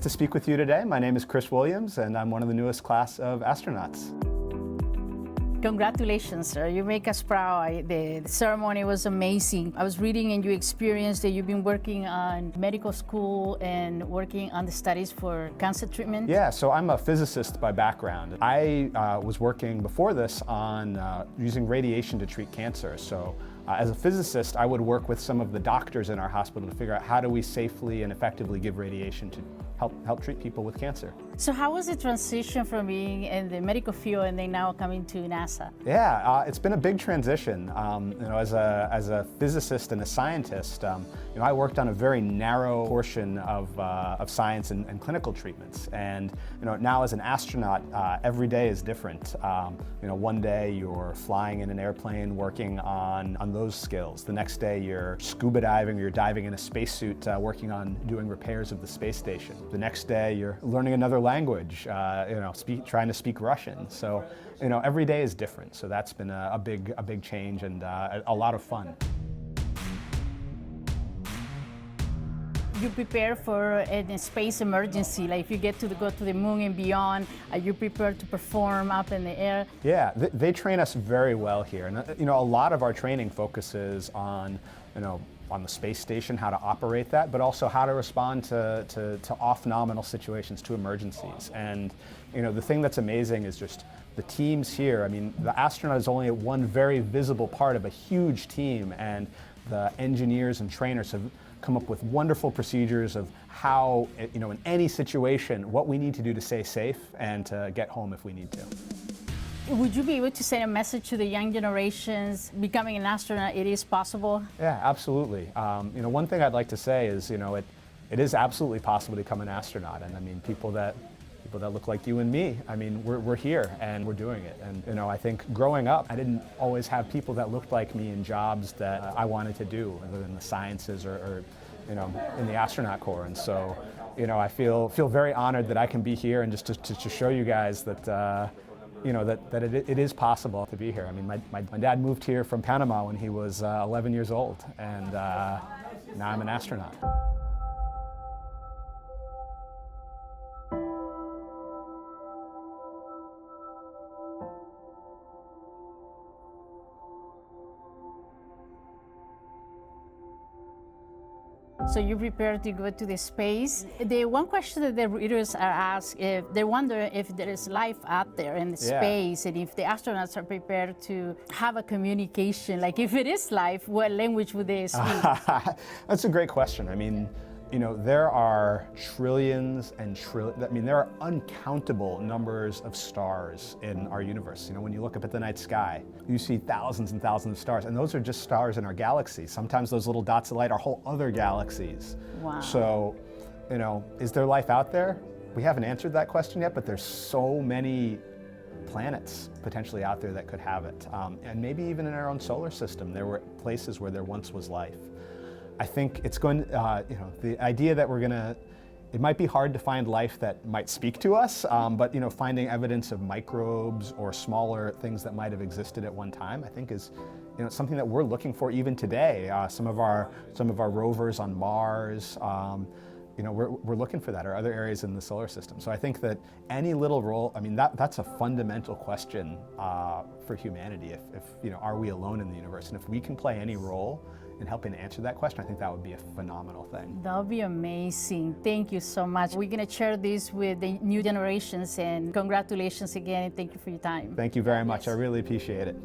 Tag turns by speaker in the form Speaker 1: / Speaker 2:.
Speaker 1: nice to speak with you today. My name is Chris Williams, and I'm one of the newest class of astronauts.
Speaker 2: Congratulations, sir. You make us proud. The ceremony was amazing. I was reading in your experience that you've been working on medical school and working on the studies for cancer treatment.
Speaker 1: Yeah, so I'm a physicist by background. I was working before this on using radiation to treat cancer. So as a physicist, I would work with some of the doctors in our hospital to figure out how do we safely and effectively give radiation to help treat people with cancer.
Speaker 2: So how was the transition from being in the medical field and then now coming to NASA?
Speaker 1: Yeah, it's been a big transition. As a physicist and a scientist, I worked on a very narrow portion of science and clinical treatments. And now as an astronaut, every day is different. One day you're flying in an airplane working on those skills. The next day you're scuba diving or you're diving in a spacesuit working on doing repairs of the space station. The next day you're learning another language, trying to speak Russian. So, every day is different. So that's been a big change and a lot of fun.
Speaker 2: You prepare for a space emergency, like if you get to go to the moon and beyond, are you prepared to perform up in the air?
Speaker 1: Yeah, they train us very well here. And a lot of our training focuses on, on the space station, how to operate that, but also how to respond to off-nominal situations, to emergencies. And the thing that's amazing is just the teams here. I mean, the astronaut is only one very visible part of a huge team, and the engineers and trainers have come up with wonderful procedures of how, in any situation, what we need to do to stay safe and to get home if we need to.
Speaker 2: Would you be able to send a message to the young generations, becoming an astronaut, it is possible?
Speaker 1: Yeah, absolutely. One thing I'd like to say is, it is absolutely possible to become an astronaut. And I mean, people that look like you and me, I mean, we're here and we're doing it. And I think growing up, I didn't always have people that looked like me in jobs that I wanted to do, whether in the sciences or in the astronaut corps. And so, I feel very honored that I can be here and just to show you guys that that it is possible to be here. I mean, my dad moved here from Panama when he was 11 years old, and now I'm an astronaut.
Speaker 2: So you prepare to go to the space. The one question that the readers are asked, if they wonder if there is life out there in the space, and if the astronauts are prepared to have a communication, like if it is life, what language would they speak?
Speaker 1: That's a great question. I mean, there are trillions and trillions, there are uncountable numbers of stars in our universe. When you look up at the night sky, you see thousands and thousands of stars, and those are just stars in our galaxy. Sometimes those little dots of light are whole other galaxies.
Speaker 2: Wow.
Speaker 1: So, is there life out there? We haven't answered that question yet, but there's so many planets potentially out there that could have it. And maybe even in our own solar system, there were places where there once was life. I think it's going to, the idea that it might be hard to find life that might speak to us, but finding evidence of microbes or smaller things that might have existed at one time, I think is, something that we're looking for even today. Some of our rovers on Mars, we're looking for that, or other areas in the solar system. So I think that any little role, that's a fundamental question for humanity. If are we alone in the universe? And if we can play any role in helping to answer that question, I think that would be a phenomenal thing.
Speaker 2: That would be amazing. Thank you so much. We're going to share this with the new generations, and congratulations again, and thank you for your time.
Speaker 1: Thank you very much. I really appreciate it.